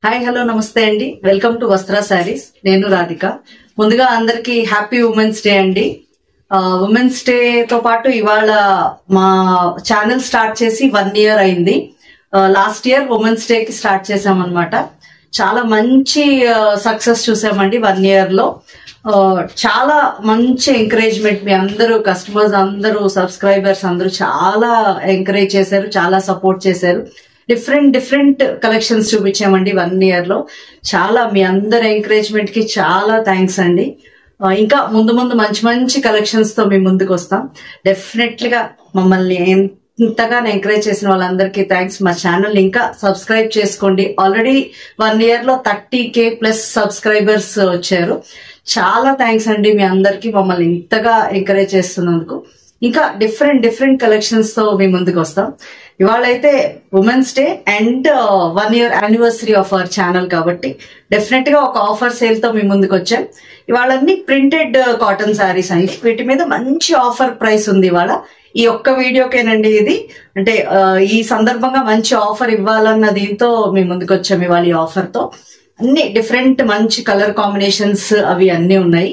Hi hello నమస్తే అండి. Welcome to వస్త్ర శారీస్. నేను రాధిక. ముందుగా అందరికి హ్యాపీ ఉమెన్స్ డే అండి. ఉమెన్స్ డే తో పాటు ఇవాళ మా ఛానల్ స్టార్ట్ చేసి 1 year అయింది. లాస్ట్ ఇయర్ ఉమెన్స్ డే కి స్టార్ట్ చేసామన్నమాట. చాలా మంచి సక్సెస్ చూసామండి 1 year లో. చాలా మంచి ఎంకరేజ్మెంట్, మీ అందరూ కస్టమర్స్ అందరూ సబ్స్క్రైబర్స్ అందరూ చాలా ఎంకరేజ్ చేశారు, చాలా సపోర్ట్ చేశారు. డిఫరెంట్ కలెక్షన్స్ చూపించామండి 1 year లో. చాలా మీ అందరి ఎంకరేజ్మెంట్ కి చాలా థ్యాంక్స్ అండి. ఇంకా ముందు మంచి మంచి కలెక్షన్స్ తో మీ ముందుకు వస్తాం. డెఫినెట్లీ గా మమ్మల్ని ఇంతగానో ఎంకరేజ్ చేసిన వాళ్ళందరికీ థ్యాంక్స్. మా ఛానల్ ఇంకా సబ్స్క్రైబ్ చేసుకోండి. ఆల్రెడీ 1 year లో 30K ప్లస్ సబ్స్క్రైబర్స్ వచ్చారు. చాలా థ్యాంక్స్ అండి మీ అందరికి మమ్మల్ని ఇంతగా ఎంకరేజ్ చేస్తున్నందుకు. ఇంకా డిఫరెంట్ కలెక్షన్స్ తో మీ ముందుకు వస్తాం. ఇవాళ అయితే women's day and 1 year anniversary of our channel కాబట్టి డెఫినెట్ గా ఒక ఆఫర్ సేల్ తో మీ ముందుకు వచ్చాం. ఇవాళ అన్ని ప్రింటెడ్ కాటన్ శారీస్ అండి. వీటి మీద మంచి ఆఫర్ ప్రైస్ ఉంది ఇవాళ. ఈ ఒక్క వీడియోకేనండి ఇది. అంటే ఈ సందర్భంగా మంచి ఆఫర్ ఇవ్వాలన్న దీంతో మీ ముందుకు వచ్చాం ఇవాళ ఈ ఆఫర్ తో. అన్ని డిఫరెంట్ మంచి కలర్ కాంబినేషన్స్ అవి అన్ని ఉన్నాయి.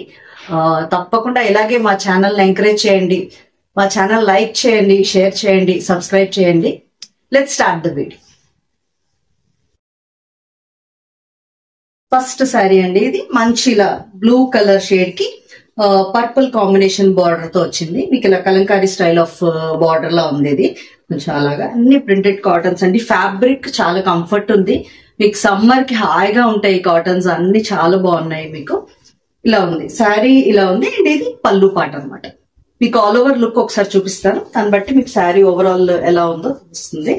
తప్పకుండా ఇలాగే మా ఛానల్ ఎంకరేజ్ చేయండి. మా ఛానల్ లైక్ చేయండి, షేర్ చేయండి, సబ్స్క్రైబ్ చేయండి. Let's start the video. First sari అండి ఇది. మంచి ఇలా బ్లూ కలర్ షేడ్ కి పర్పుల్ కాంబినేషన్ బార్డర్ తో వచ్చింది. మీకు ఇలా కలంకారీ స్టైల్ ఆఫ్ బార్డర్ లా ఉంది. ఇది కొంచెం అలాగా అన్ని ప్రింటెడ్ కాటన్స్ అండి. ఫ్యాబ్రిక్ చాలా కంఫర్ట్ ఉంది. మీకు సమ్మర్ కి హాయిగా ఉంటాయి కాటన్స్ అన్ని, చాలా బాగున్నాయి. మీకు ఇలా ఉంది శారీ, ఇలా ఉంది. అండ్ ఇది పళ్ళు పాట అనమాట. మీకు ఆల్ ఓవర్ లుక్ ఒకసారి చూపిస్తాను, దాన్ని బట్టి మీకు శారీ ఓవరాల్ ఎలా ఉందో తెలుస్తుంది.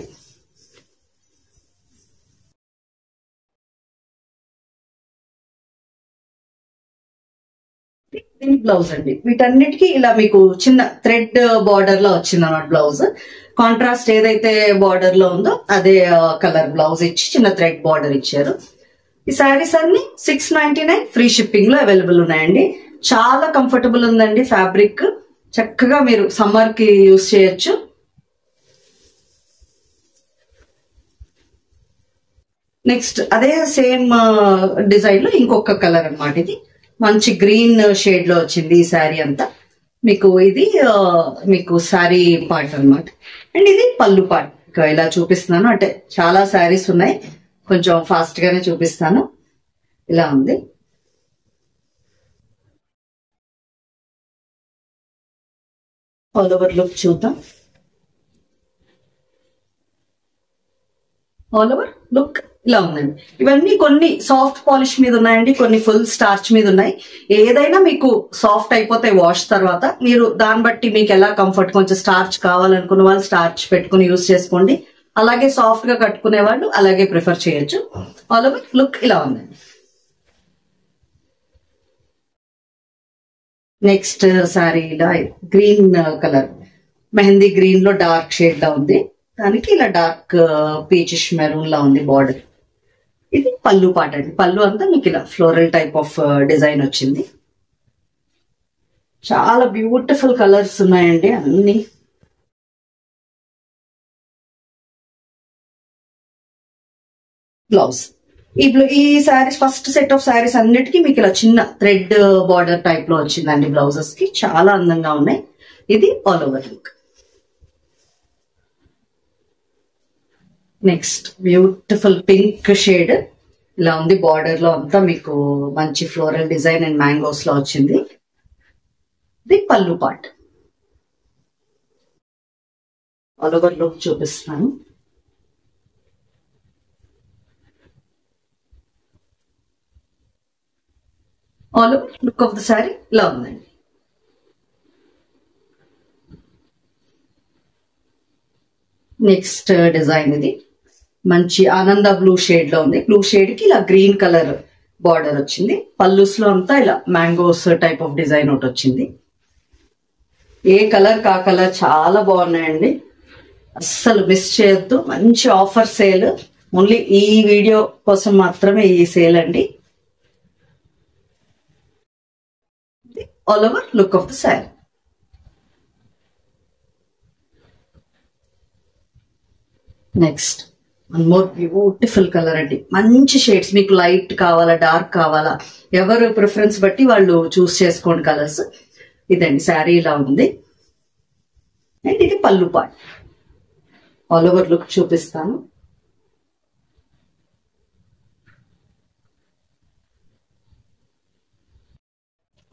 బ్లౌజ్ అండి. వీటన్నిటికీ ఇలా మీకు చిన్న థ్రెడ్ బార్డర్ లో వచ్చింది అన్నమాట బ్లౌజ్. కాంట్రాస్ట్ ఏదైతే బార్డర్ లో ఉందో అదే కలర్ బ్లౌజ్ ఇచ్చి చిన్న థ్రెడ్ బార్డర్ ఇచ్చారు. ఈ శారీస్ అన్ని 699 ఫ్రీ షిప్పింగ్ లో అవైలబుల్ ఉన్నాయండి. చాలా కంఫర్టబుల్ ఉందండి ఫ్యాబ్రిక్. చక్కగా మీరు సమ్మర్ కి యూజ్ చేయొచ్చు. నెక్స్ట్ అదే సేమ్ డిజైన్ లో ఇంకొక కలర్ అన్నమాట. ఇది మంచి గ్రీన్ షేడ్ లో వచ్చింది ఈ శారీ అంతా. మీకు ఇది మీకు శారీ పార్ట్ అన్నమాట. అండ్ ఇది పళ్ళు పార్ట్. ఇలా చూపిస్తున్నాను, అంటే చాలా శారీస్ ఉన్నాయి, కొంచెం ఫాస్ట్ గానే చూపిస్తాను. ఇలా ఉంది. ఆల్ ఓవర్ లుక్ చూద్దాం. ఆల్ ఓవర్ లుక్ ఇలా ఉందండి. ఇవన్నీ కొన్ని సాఫ్ట్ పాలిష్ మీద ఉన్నాయండి, కొన్ని ఫుల్ స్టార్చ్ మీద ఉన్నాయి. ఏదైనా మీకు సాఫ్ట్ అయిపోతాయి వాష్ తర్వాత. మీరు దాన్ని బట్టి మీకు ఎలా కంఫర్ట్, కొంచెం స్టార్చ్ కావాలనుకున్న వాళ్ళు స్టార్చ్ పెట్టుకుని యూజ్ చేసుకోండి. అలాగే సాఫ్ట్ గా కట్టుకునే వాళ్ళు అలాగే ప్రిఫర్ చేయొచ్చు. ఆల్ ఓవర్ లుక్ ఇలా ఉందండి. నెక్స్ట్ శారీ ఇలా గ్రీన్ కలర్, మెహందీ గ్రీన్ లో డార్క్ షేడ్ లా ఉంది. దానికి ఇలా డార్క్ పీచిష్ మెరూన్ లా ఉంది బార్డర్. ఇది పళ్ళు పాట అండి. పళ్ళు అంతా మీకు ఇలా ఫ్లోరల్ టైప్ ఆఫ్ డిజైన్ వచ్చింది. చాలా బ్యూటిఫుల్ కలర్స్ ఉన్నాయండి అన్ని. బ్లౌజ్ ఈ saris first set of saris అన్నిటికీ మీకు ఇలా చిన్న థ్రెడ్ బార్డర్ టైప్ లో వచ్చిందండి బ్లౌజెస్ కి. చాలా అందంగా ఉన్నాయి. ఇది all over look. Next beautiful pink shade ఇలా ఉంది. బార్డర్ లో అంతా మీకు మంచి ఫ్లోరల్ డిజైన్ అండ్ మ్యాంగోస్ లో వచ్చింది. ఇది పళ్ళు పార్ట్. ఆల్ ఓవర్ లుక్ చూపిస్తాను. All over look of the sari ఇలా ఉందండి. నెక్స్ట్ డిజైన్ ఇది మంచి ఆనంద బ్లూ షేడ్ లో ఉంది. బ్లూ షేడ్ కి ఇలా గ్రీన్ కలర్ బార్డర్ వచ్చింది. పల్లూస్ లో అంతా ఇలా మ్యాంగోస్ టైప్ ఆఫ్ డిజైన్ ఒకటి వచ్చింది. ఏ కలర్ కా కలర్ చాలా బాగున్నాయండి. అస్సలు మిస్ చేయొద్దు. మంచి ఆఫర్ సేల్. ఓన్లీ ఈ వీడియో కోసం మాత్రమే ఈ సేల్ అండి. All over look of the sari. Next one more beautiful colour అండి. మంచి షేడ్స్, మీకు లైట్ కావాలా డార్క్ కావాలా ఎవరు ప్రిఫరెన్స్ బట్టి వాళ్ళు చూస్ చేసుకోండి కలర్స్. ఇదండి శారీ ఇలా ఉంది. అండ్ ఇది పళ్ళు పార్ట్. ఆల్ ఓవర్ లుక్ చూపిస్తాను.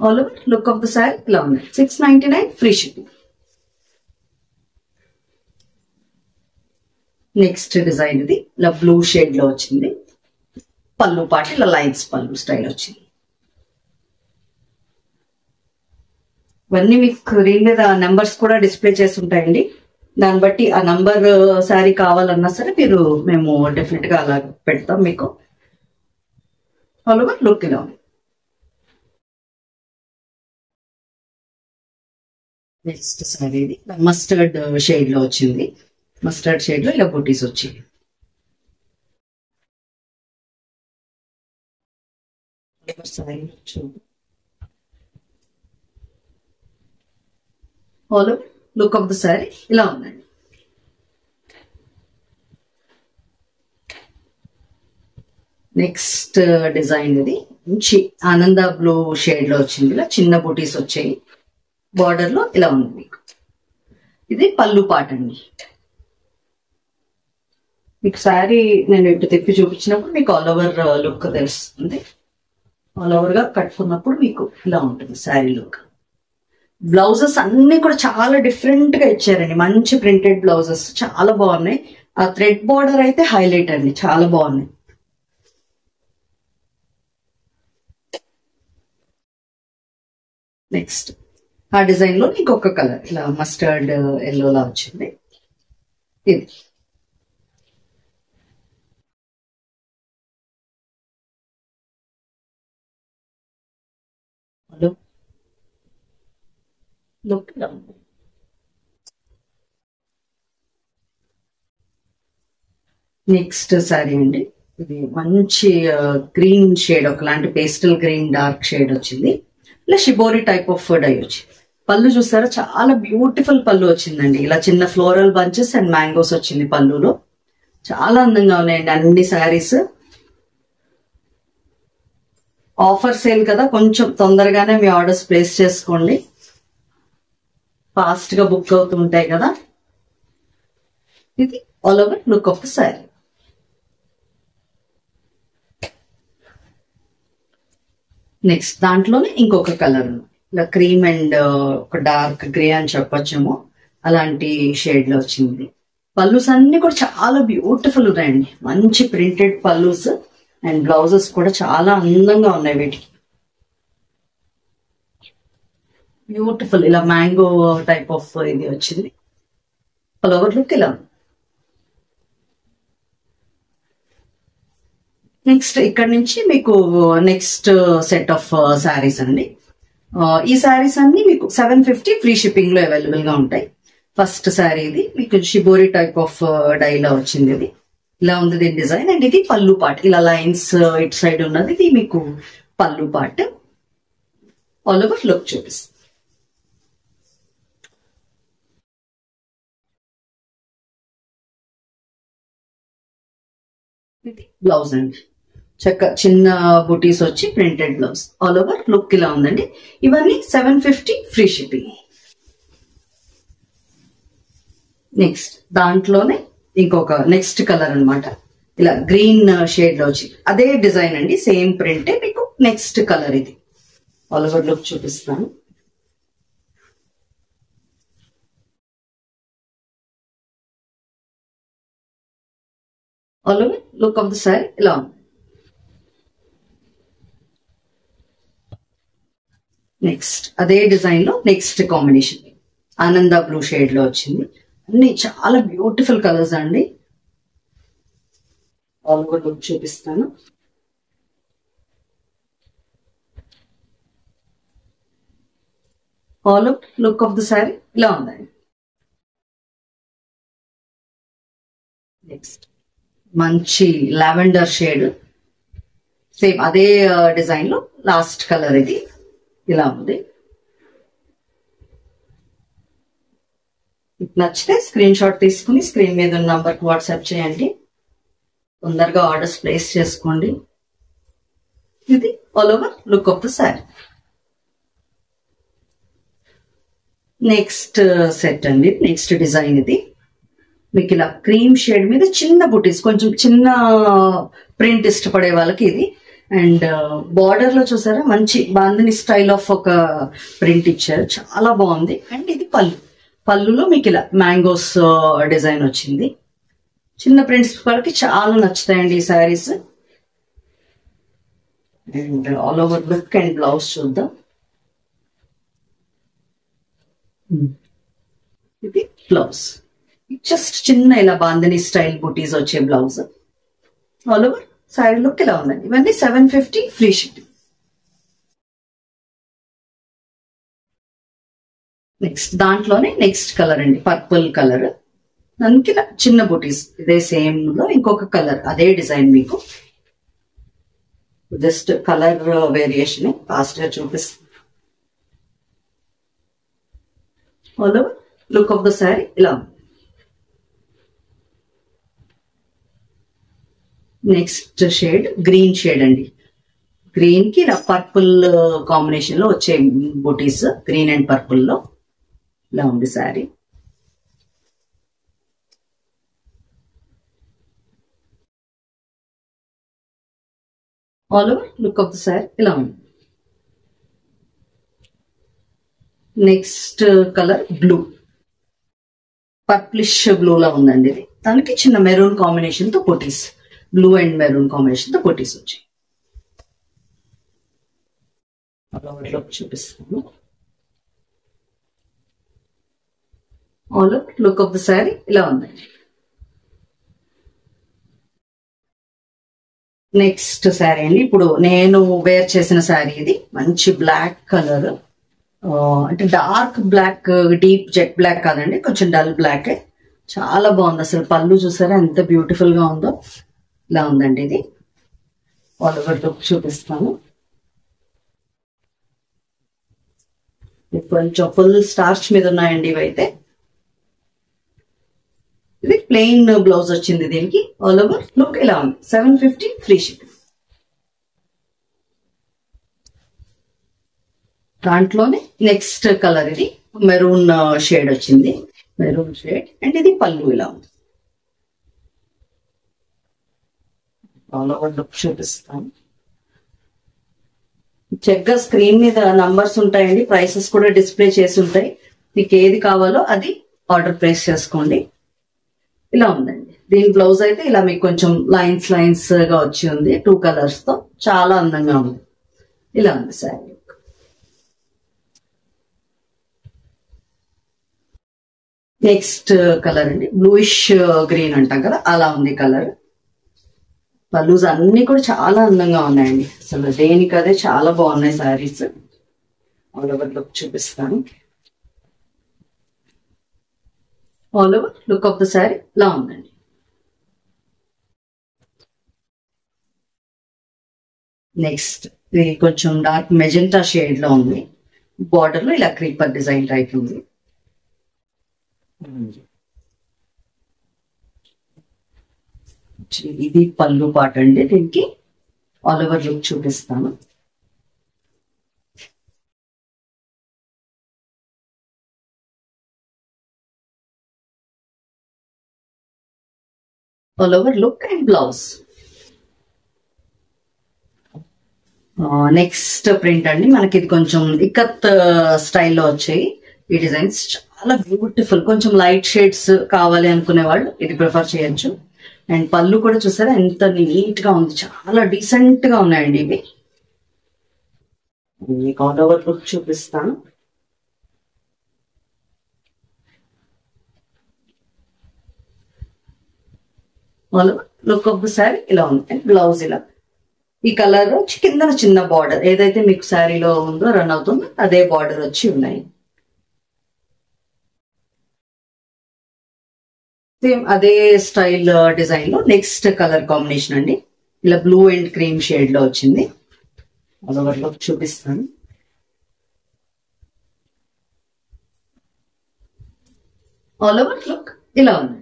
All over look of the sari ఇలా ఉంది. 699 ఫ్రీ షిప్పింగ్. నెక్స్ట్ డిజైన్ ఇది ఇలా బ్లూ షేడ్ లో వచ్చింది. పళ్ళు పాటు ఇలా లైన్స్ పళ్ళు స్టైల్ వచ్చింది. ఇవన్నీ మీకు స్క్రీన్ మీద నెంబర్స్ కూడా డిస్ప్లే చేసి ఉంటాయండి. దాన్ని బట్టి ఆ నంబర్ శారీ కావాలన్నా సరే మేము డెఫినెట్ గా అలా పెడతాం మీకు. ఆల్ ఓవర్ లుక్ ఇలా ఉంది. నెక్స్ట్ శారీ ఇది మస్టర్డ్ షేడ్ లో వచ్చింది. మస్టర్డ్ షేడ్ లో ఇలా బూటీస్ వచ్చాయి. All look of the sari ఇలా ఉందండి. నెక్స్ట్ డిజైన్ ఇది మంచి ఆనంద బ్లూ షేడ్ లో వచ్చింది. ఇలా చిన్న బూటీస్ వచ్చాయి. బార్డర్ లో ఇలా ఉంది మీకు. ఇది పళ్ళు పాట అండి. మీకు శారీ నేను ఇటు తిప్పి చూపించినప్పుడు మీకు ఆల్ ఓవర్ లుక్ తెలుస్తుంది. ఆల్ ఓవర్ గా కట్టుకున్నప్పుడు మీకు ఇలా ఉంటుంది శారీ లుక్. బ్లౌజెస్ అన్ని కూడా చాలా డిఫరెంట్ గా ఇచ్చారండి. మంచి ప్రింటెడ్ బ్లౌజెస్ చాలా బాగున్నాయి. ఆ థ్రెడ్ బార్డర్ అయితే హైలైట్ అండి, చాలా బాగున్నాయి. నెక్స్ట్ ఆ డిజైన్ లో ఇంకొక కలర్ ఇలా మస్టర్డ్ ఎల్లో లా వచ్చింది. ఇది లుక్ నెక్స్ట్ శారీ అండి. ఇది మంచి గ్రీన్ షేడ్, ఒకలాంటి పేస్టల్ గ్రీన్ డార్క్ షేడ్ వచ్చింది. ఇలా షిబోరి టైప్ ఆఫ్ డై వచ్చింది. పళ్ళు చూసారా, చాలా బ్యూటిఫుల్ పళ్ళు వచ్చిందండి. ఇలా చిన్న ఫ్లోరల్ బంచెస్ అండ్ మ్యాంగోస్ వచ్చింది పళ్ళులో. చాలా అందంగా ఉన్నాయండి అన్ని శారీస్. ఆఫర్ సేల్ కదా, కొంచెం తొందరగానే మీ ఆర్డర్స్ ప్లేస్ చేసుకోండి. ఫాస్ట్ గా బుక్ అవుతూ ఉంటాయి కదా. ఇది all over look of the sari. Next దాంట్లోనే ఇంకొక కలర్ ఇలా క్రీమ్ అండ్ ఒక డార్క్ గ్రే అని చెప్పొచ్చేమో, అలాంటి షేడ్ లో వచ్చింది. పల్లూస్ అన్ని కూడా చాలా బ్యూటిఫుల్ ఉన్నాయండి. మంచి ప్రింటెడ్ పల్లూస్ అండ్ బ్లౌజెస్ కూడా చాలా అందంగా ఉన్నాయి. వీటికి బ్యూటిఫుల్ ఇలా మ్యాంగో టైప్ ఆఫ్ ఇది వచ్చింది. ఆల్ ఓవర్ లుక్ ఇలా. నెక్స్ట్ ఇక్కడ నుంచి మీకు నెక్స్ట్ సెట్ ఆఫ్ శారీస్ అండి. ఈ శారీస్ అన్ని మీకు 750 ఫ్రీ షిప్పింగ్ లో అవైలబుల్ గా ఉంటాయి. ఫస్ట్ శారీ ఇది మీకు షిబోరి టైప్ ఆఫ్ డైలా వచ్చింది. ఇది ఇలా ఉంది దీని డిజైన్. అండ్ ఇది పళ్ళు పార్ట్, ఇలా లైన్స్ ఇటు సైడ్ ఉన్నది ఇది మీకు పళ్ళు పార్ట్. ఆల్ ఓవర్ లుక్ చూపిస్తుంది. ఇది బ్లౌజ్ అండి. చిన్న బూటీస్ వచ్చి printed blouse. All over look ఇలా ఉందండి. ఇవన్నీ 750 ఫ్రీ షిప్పింగ్. నెక్స్ట్ దాంట్లోనే ఇంకొక నెక్స్ట్ కలర్ అన్నమాట. ఇలా గ్రీన్ షేడ్ లో వచ్చి అదే డిజైన్ అండి, సేమ్ ప్రింటే మీకు నెక్స్ట్ కలర్. ఇది ఆల్ ఓవర్ లుక్ చూపిస్తాను. All over look of the sorry ఇలా ఉంది. నెక్స్ట్ అదే డిజైన్ లో నెక్స్ట్ కాంబినేషన్ ఆనంద బ్లూ షేడ్ లో వచ్చింది. అన్ని చాలా బ్యూటిఫుల్ కలర్స్ అండి. ఆల్ ఓవర్ లుక్ చూపిస్తాను. All over look of the sorry ఇలా ఉందండి. నెక్స్ట్ మంచి లావెండర్ షేడ్, సేమ్ అదే డిజైన్ లో లాస్ట్ కలర్ ఇది ఇలా ఉంది. నచ్చితే స్క్రీన్ షాట్ తీసుకుని స్క్రీన్ మీద ఉన్న నంబర్కి వాట్సాప్ చేయండి. తొందరగా ఆర్డర్స్ ప్లేస్ చేసుకోండి. ఇది all over look of the sari. Next set అండి, నెక్స్ట్ డిజైన్ ఇది. మీకు ఇలా క్రీమ్ షేడ్ మీద చిన్న బుటీస్, కొంచెం చిన్న ప్రింట్ ఇష్టపడే వాళ్ళకి ఇది. అండ్ బార్డర్ లో చూసారా మంచి బాందిని స్టైల్ ఆఫ్ ఒక ప్రింట్ ఇచ్చారు, చాలా బాగుంది. అండ్ ఇది పళ్ళులో మీకు ఇలా మ్యాంగోస్ డిజైన్ వచ్చింది. చిన్న ప్రింట్స్ వాళ్ళకి చాలా నచ్చుతాయండి ఈ saris. And all over look and blouse చూద్దాం. ఇది బ్లౌజ్, జస్ట్ చిన్న ఇలా బాందిని స్టైల్ బుటీస్ వచ్చే blouse. All over sari look ఇలా ఉందండి. ఇవన్నీ 750 ఫ్రీ షిప్పింగ్. నెక్స్ట్ దాంట్లోనే నెక్స్ట్ కలర్ అండి, పర్పుల్ కలర్. దానికి ఇలా చిన్న బుటీస్, ఇదే సేమ్ లో ఇంకొక కలర్, అదే డిజైన్. మీకు జస్ట్ కలర్ వేరియేషన్ ఫాస్ట్ గా చూపిస్తుంది. All over look of the sari ఇలా. నెక్స్ట్ షేడ్ గ్రీన్ షేడ్ అండి. గ్రీన్ కి ఇలా పర్పుల్ కాంబినేషన్ లో వచ్చే బుటీస్, గ్రీన్ అండ్ పర్పుల్ లో ఇలా ఉంది sari. All over look of the sari ఇలా ఉంది. Next colour blue, purplish blue లా ఉందండి ఇది. దానికి చిన్న మెరూన్ కాంబినేషన్ తో బుటీస్, బ్లూ అండ్ మెరూన్ కాంబినేషన్ తో బుటీస్ వచ్చాయి. చూపిస్తాను. All over look of the sari ఇలా ఉందండి. నెక్స్ట్ శారీ అండి, ఇప్పుడు నేను వేర్ చేసిన శారీ ఇది. మంచి బ్లాక్ కలర్, అంటే dark black, deep jet black కాదండి, కొంచెం డల్ బ్లాక్. చాలా బాగుంది అసలు. పళ్ళు చూసారా ఎంత బ్యూటిఫుల్ గా ఉందో, ఇలా ఉందండి ఇది. ఆల్ ఓవర్ లుక్ చూపిస్తాను. కొంచెం ఫుల్ స్టార్చ్ మీద ఉన్నాయండి ఇవైతే. ఇది ప్లెయిన్ బ్లౌజ్ వచ్చింది దీనికి. ఆల్ ఓవర్ లుక్ ఇలా ఉంది. 750 ఫ్రీ షిప్పింగ్. దాంట్లోనే నెక్స్ట్ కలర్ ఇది మెరూన్ షేడ్ వచ్చింది, మెరూన్ షేడ్. అండ్ ఇది పళ్ళు ఇలా ఉంది. ఆల్ ఓవర్ లుక్ చూపిస్తాను. చెక్గా స్క్రీన్ మీద నంబర్స్ ఉంటాయండి, ప్రైసెస్ కూడా డిస్ప్లే చేసి ఉంటాయి. మీకు ఏది కావాలో అది ఆర్డర్ ప్లేస్ చేసుకోండి. ఇలా ఉందండి. దీని బ్లౌజ్ అయితే ఇలా మీకు కొంచెం లైన్స్ లైన్స్ గా వచ్చి ఉంది, 2 కలర్స్ తో. చాలా అందంగా ఉంది. ఇలా ఉంది శారీ. నెక్స్ట్ కలర్ అండి, బ్లూయిష్ గ్రీన్ అంటాం కదా, అలా ఉంది కలర్. పల్లూస్ అన్ని కూడా చాలా అందంగా ఉన్నాయండి అసలు. దేనికదే చాలా బాగున్నాయి శారీస్. ఆల్ ఓవర్ లుక్ చూపిస్తాను. All over look of the sari ఇలా ఉందండి. నెక్స్ట్ ఇది కొంచెం డార్క్ మెజెంటా షేడ్ లో ఉంది. బార్డర్ లో ఇలా క్రీపర్ డిజైన్ టైప్ ఉంది. ఇది పళ్ళు పాట అండి. దీనికి ఆల్ ఓవర్ లుక్ చూపిస్తాను. All over look and blouse. Next print అండి, మనకి ఇది కొంచెం ఇక్కత్ స్టైల్లో వచ్చాయి ఈ డిజైన్స్. చాలా బ్యూటిఫుల్. కొంచెం లైట్ షేడ్స్ కావాలి అనుకునే వాళ్ళు ఇది ప్రిఫర్ చేయొచ్చు. అండ్ పళ్ళు కూడా చూసారా ఎంత నీట్ గా ఉంది, చాలా డీసెంట్ గా ఉన్నాయండి ఇవి. మీకు ఆల్ ఓవర్ లుక్ చూపిస్తాను. All over look of the sari ఇలా ఉంది. బ్లౌజ్ ఇలా ఈ కలర్ వచ్చి కింద చిన్న బార్డర్, ఏదైతే మీకు శారీలో ఉందో రన్ అవుతుందో అదే బార్డర్ వచ్చి ఉన్నాయి. సేమ్ అదే స్టైల్ డిజైన్ లో నెక్స్ట్ కలర్ కాంబినేషన్ అండి. ఇలా బ్లూ అండ్ క్రీమ్ షేడ్ లో వచ్చింది. ఆల్ ఓవర్ లుక్ చూపిస్తాను. ఆల్ ఓవర్ లుక్ ఇలా ఉంది.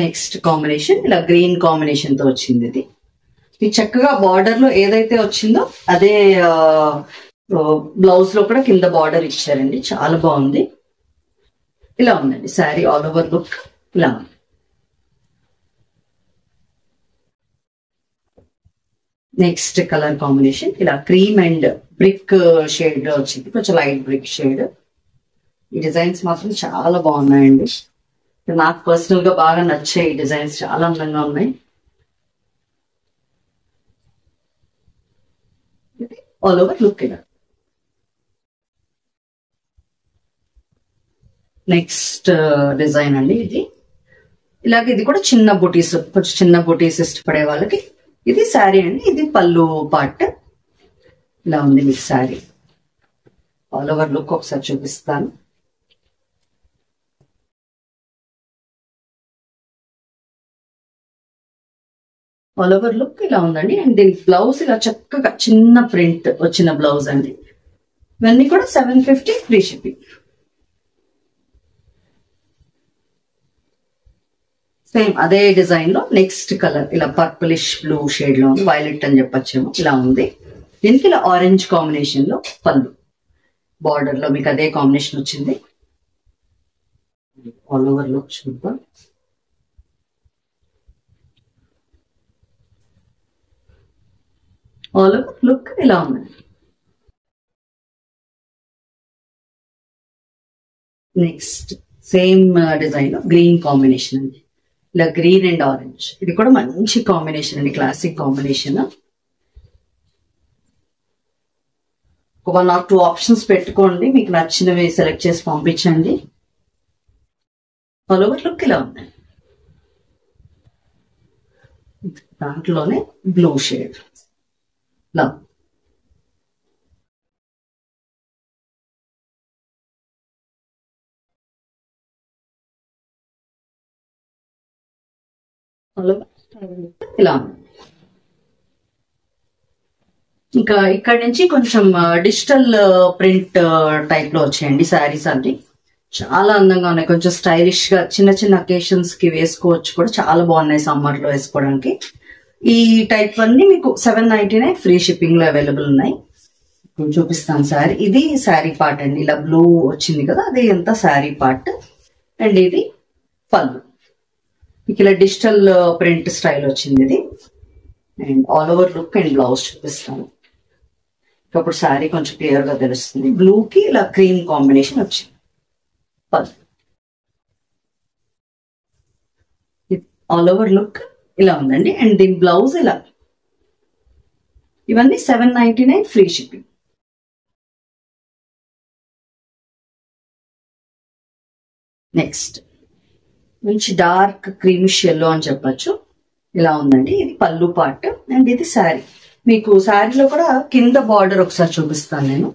నెక్స్ట్ కాంబినేషన్ ఇలా గ్రీన్ కాంబినేషన్ తో వచ్చింది. ఇది చక్కగా బార్డర్ లో ఏదైతే వచ్చిందో అదే బ్లౌజ్ లో కూడా కింద బార్డర్ ఇచ్చారండి. చాలా బాగుంది. ఇలా ఉందండి శారీ ఆల్ ఓవర్ లుక్. ఇలా ఉంది. నెక్స్ట్ కలర్ కాంబినేషన్ ఇలా క్రీమ్ అండ్ బ్రిక్ షేడ్ లో వచ్చింది. కొంచెం లైట్ బ్రిక్ షేడ్. ఈ డిజైన్స్ మాత్రం చాలా బాగున్నాయండి. నాకు పర్సనల్ గా బాగా నచ్చాయి. ఈ డిజైన్స్ చాలా అందంగా ఉన్నాయి. ఆల్ ఓవర్ లుక్ ఇలా. నెక్స్ట్ డిజైన్ అండి ఇది. ఇలాగే ఇది కూడా చిన్న బుటీస్, కొంచెం చిన్న బుటీస్ ఇష్టపడే వాళ్ళకి ఇది శారీ అండి. ఇది పళ్ళు పార్ట్. ఇలా ఉంది మీకు శారీ. ఆల్ ఓవర్ లుక్ ఒకసారి చూపిస్తాను. ఆల్ ఓవర్ లుక్ ఇలా ఉందండి. అండ్ దీని బ్లౌజ్ ఇలా చక్కగా చిన్న ప్రింట్ వచ్చిన బ్లౌజ్ అండి. ఇవన్నీ కూడా 750 ఫ్రీ షిప్పింగ్. సేమ్ అదే డిజైన్ లో నెక్స్ట్ కలర్ ఇలా పర్పులిష్ బ్లూ షేడ్ లో ఉంది. వైలెట్ అని చెప్పొచ్చేమో. ఇలా ఉంది. దీనికి ఇలా ఆరెంజ్ కాంబినేషన్ లో పళ్ళు. బార్డర్ లో మీకు అదే కాంబినేషన్ వచ్చింది. ఆల్ ఓవర్ లుక్ చూద్దాం. ఆల్ ఓవర్ లుక్ ఇలా ఉంది. నెక్స్ట్ సేమ్ డిజైన్ లో గ్రీన్ కాంబినేషన్ అండి. ఇలా గ్రీన్ అండ్ ఆరెంజ్. ఇది కూడా మంచి కాంబినేషన్ అండి. Classic combination. 1 or 2 ఆప్షన్స్ పెట్టుకోండి. మీకు నచ్చినవి సెలెక్ట్ చేసి పంపించండి. ఆల్ ఓవర్ లుక్ ఇలా ఉంది. దాంట్లోనే బ్లూ షేడ్ ఇలా. ఇలా ఇంకా ఇక్కడ నుంచి కొంచెం డిజిటల్ ప్రింట్ టైప్ లో వచ్చాయండి శారీస్ అన్ని. చాలా అందంగా ఉన్నాయి. కొంచెం స్టైలిష్ గా చిన్న చిన్న అకేషన్స్ కి వేసుకోవచ్చు కూడా. చాలా బాగున్నాయి సమ్మర్ లో వేసుకోవడానికి. ఈ టైప్ అన్ని మీకు 799 ఫ్రీ షిప్పింగ్ లో అవైలబుల్ ఉన్నాయి. చూపిస్తాను శారీ. ఇది శారీ పార్ట్ అండి. ఇలా బ్లూ వచ్చింది కదా, అది ఎంత శారీ పార్ట్. అండ్ ఇది పళ్ళు. మీకు ఇలా డిజిటల్ ప్రింట్ స్టైల్ వచ్చింది ఇది. And all over look and blouse చూపిస్తాను. ఇప్పుడు శారీ కొంచెం క్లియర్ గా తెలుస్తుంది. బ్లూ కి ఇలా క్రీమ్ కాంబినేషన్ వచ్చింది. ఆల్ ఓవర్ లుక్ ఇలా ఉందండి. అండ్ దీని బ్లౌజ్ ఇలా. ఇవన్నీ 799 ఫ్రీ షిప్పింగ్. నెక్స్ట్ మంచి డార్క్ క్రీమిష్ ఎల్లో అని చెప్పొచ్చు. ఇలా ఉందండి. ఇది పళ్ళు పార్ట్. అండ్ ఇది శారీ. మీకు శారీలో కూడా కింద బార్డర్ ఒకసారి చూపిస్తాను నేను.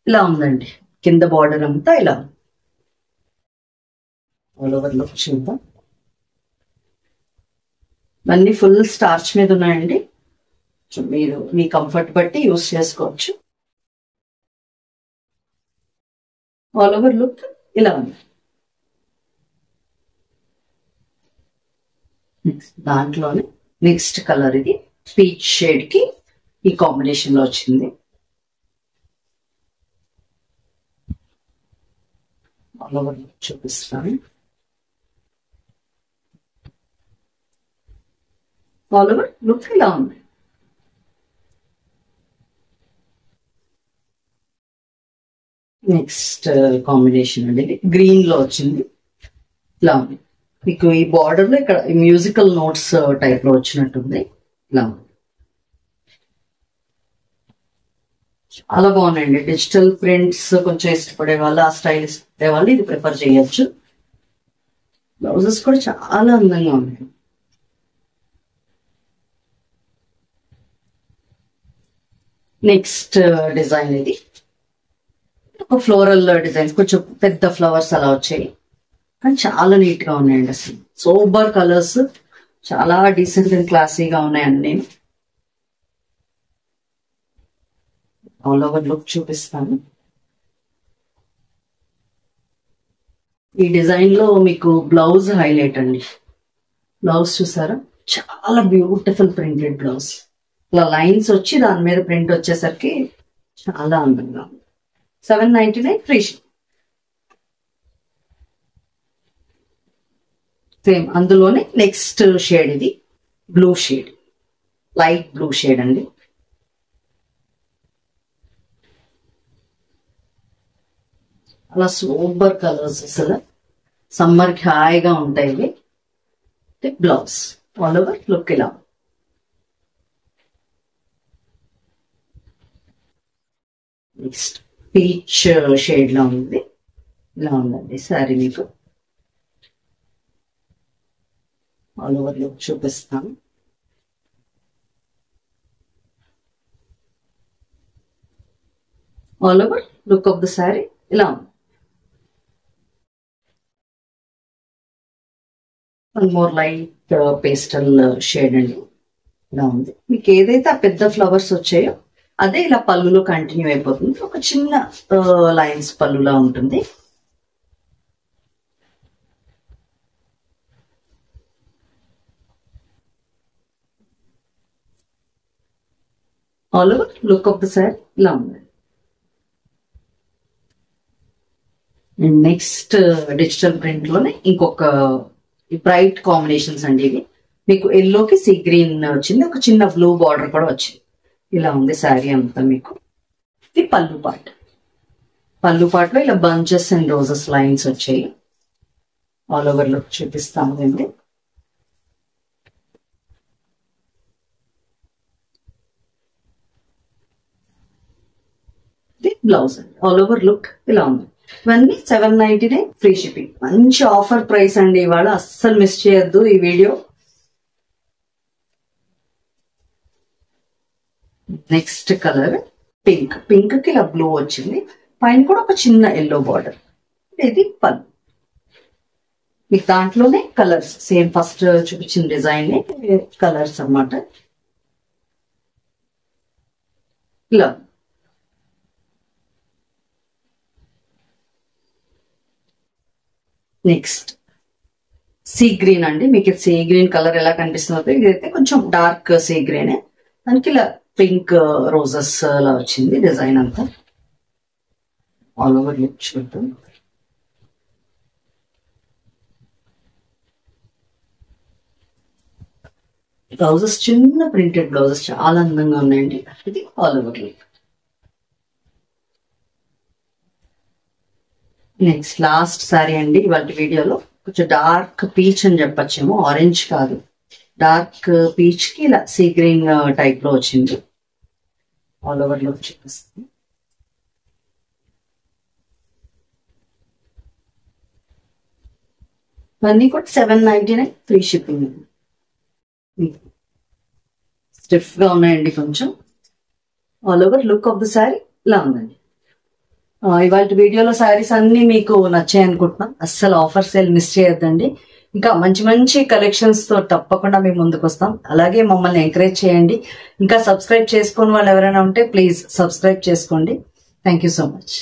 ఇలా ఉందండి. కింద బార్డర్ అంతా ఇలా. ఆల్ ఓవర్ లుక్ చూద్దాం. ఇవన్నీ ఫుల్ స్టార్చ్ మీద ఉన్నాయండి. మీరు మీ కంఫర్ట్ బట్టి యూస్ చేసుకోవచ్చు. ఆల్ ఓవర్ లుక్ ఇలా ఉంది. దాంట్లోనే నెక్స్ట్ కలర్ ఇది పీచ్ షేడ్ కి ఈ కాంబినేషన్ లో వచ్చింది. ఆల్ ఓవర్ చూపిస్తాను. ఆల్ ఓవర్ లుక్ ఇలా ఉంది. నెక్స్ట్ కాంబినేషన్ అండి గ్రీన్ లో వచ్చింది. ఇలా ఉంది. మీకు ఈ బార్డర్ లో ఇక్కడ మ్యూజికల్ నోట్స్ టైప్ లో వచ్చినట్టుంది. ఇలా చాలా బాగున్నాయండి. డిజిటల్ ప్రింట్స్ కొంచెం ఇష్టపడే వాళ్ళు, ఆ స్టైల్ ఇష్టపడే వాళ్ళు ఇది ప్రిఫర్ చేయొచ్చు. బ్లౌజెస్ కూడా చాలా అందంగా ఉన్నాయి. నెక్స్ట్ డిజైన్ ఇది ఒక ఫ్లోరల్ డిజైన్స్, కొంచెం పెద్ద ఫ్లవర్స్ అలా వచ్చాయి. కానీ చాలా నీట్ గా ఉన్నాయండి. అసలు సోబర్ కలర్స్, చాలా డీసెంట్ అండ్ క్లాసీగా ఉన్నాయి అన్ని. ఆల్ ఓవర్ లుక్ చూపిస్తాను. ఈ డిజైన్ లో మీకు బ్లౌజ్ హైలైట్ అండి. బ్లౌజ్ చూసారా, చాలా బ్యూటిఫుల్ ప్రింటెడ్ బ్లౌజ్. ఇలా లైన్స్ వచ్చి దాని మీద ప్రింట్ వచ్చేసరికి చాలా అందంగా ఉంది. 799 ఫ్రీ షిప్. సేమ్ అందులోనే నెక్స్ట్ షేడ్, ఇది blue shade, light blue shade అండి. అలా సూపర్ కలర్స్, అసలు సమ్మర్ కి హాయిగా ఉంటాయి ఇవి. బ్లౌజ్ ఆల్ ఓవర్ లుక్ ఇలా. నెక్స్ట్ పీచ్ షేడ్ లో ఉంది, ఇలా ఉందండి శారీ. మీకు ఆల్ ఓవర్ లుక్ చూపిస్తాను. All over look of the sari ఇలా ఉంది. One more light pastel shade అండి, ఇలా ఉంది. మీకు ఏదైతే ఆ పెద్ద ఫ్లవర్స్ వచ్చాయో అదే ఇలా పళ్ళులో కంటిన్యూ అయిపోతుంది. ఒక చిన్న లైన్స్ పళ్ళులా ఉంటుంది. All over look of the sari ఇలా ఉంది. నెక్స్ట్ డిజిటల్ ప్రింట్ లోనే ఇంకొక బ్రైట్ కాంబినేషన్స్ అండి ఇవి. మీకు ఎల్లోకి సీ గ్రీన్ వచ్చింది, ఒక చిన్న బ్లూ బార్డర్ కూడా వచ్చింది. ఇలా ఉంది శారీ అంతా. మీకు ఇది పళ్ళు పార్ట్. పళ్ళు పార్ట్ లో ఇలా బంచెస్ అండ్ రోజెస్ లైన్స్ వచ్చాయి. ఆల్ ఓవర్ లుక్ చూపిస్తాము అండి. ఇది బ్లౌజ్ అండి. ఆల్ ఓవర్ లుక్ ఇలా ఉంది. ఇవన్నీ 799 ఫ్రీ షిప్పింగ్. మంచి ఆఫర్ ప్రైస్ అండి ఇవాళ, అస్సలు మిస్ చేయొద్దు ఈ video. Next colour pink. Pink కి ఇలా బ్లూ వచ్చింది, పైన కూడా ఒక చిన్న ఎల్లో బార్డర్. ఇది పళ్ళు. మీకు దాంట్లోనే కలర్స్ సేమ్ ఫస్ట్ చూపించిన డిజైన్ కలర్స్ అన్నమాట. ఇలా నెక్స్ట్ సీ గ్రీన్ అండి. మీకు సీ గ్రీన్ కలర్ ఎలా కనిపిస్తుందో, ఇదైతే కొంచెం డార్క్ సీ గ్రీన్. దానికి ఇలా పింక్ రోజెస్ అలా వచ్చింది డిజైన్ అంతా. ఆల్ ఓవర్ లుక్ చూద్దాం. బ్లౌజెస్ చిన్న ప్రింటెడ్ బ్లౌజెస్ చాలా అందంగా ఉన్నాయండి. ఇది all over look. Next last sorry అండి ఇవాళ వీడియోలో. కొంచెం డార్క్ పీచ్ అని చెప్పచ్చేమో, ఆరెంజ్ కాదు, డార్క్ పీచ్ కి ఇలా సీ గ్రీన్ టైప్ లో వచ్చింది. ఆల్ ఓవర్ లుక్ చూపిస్తుంది. ఇవన్నీ కూడా 799 ఫ్రీ షిప్పింగ్. స్టిఫ్ గా ఉన్నాయండి కొంచెం. All over look of the sari ఇలా ఉందండి. ఇవాళ వీడియోలో శారీస్ అన్ని మీకు నచ్చాయి అనుకుంటున్నాం. అస్సలు ఆఫర్ సేల్ మిస్ చేయొద్దండి. ఇంకా మంచి మంచి కలెక్షన్స్ తో తప్పకుండా మేము ముందుకు వస్తాం. అలాగే మమ్మల్ని ఎంకరేజ్ చేయండి. ఇంకా సబ్స్క్రైబ్ చేసుకోని వాళ్ళు ఎవరైనా ఉంటే ప్లీజ్ సబ్స్క్రైబ్ చేసుకోండి. Thank you so much.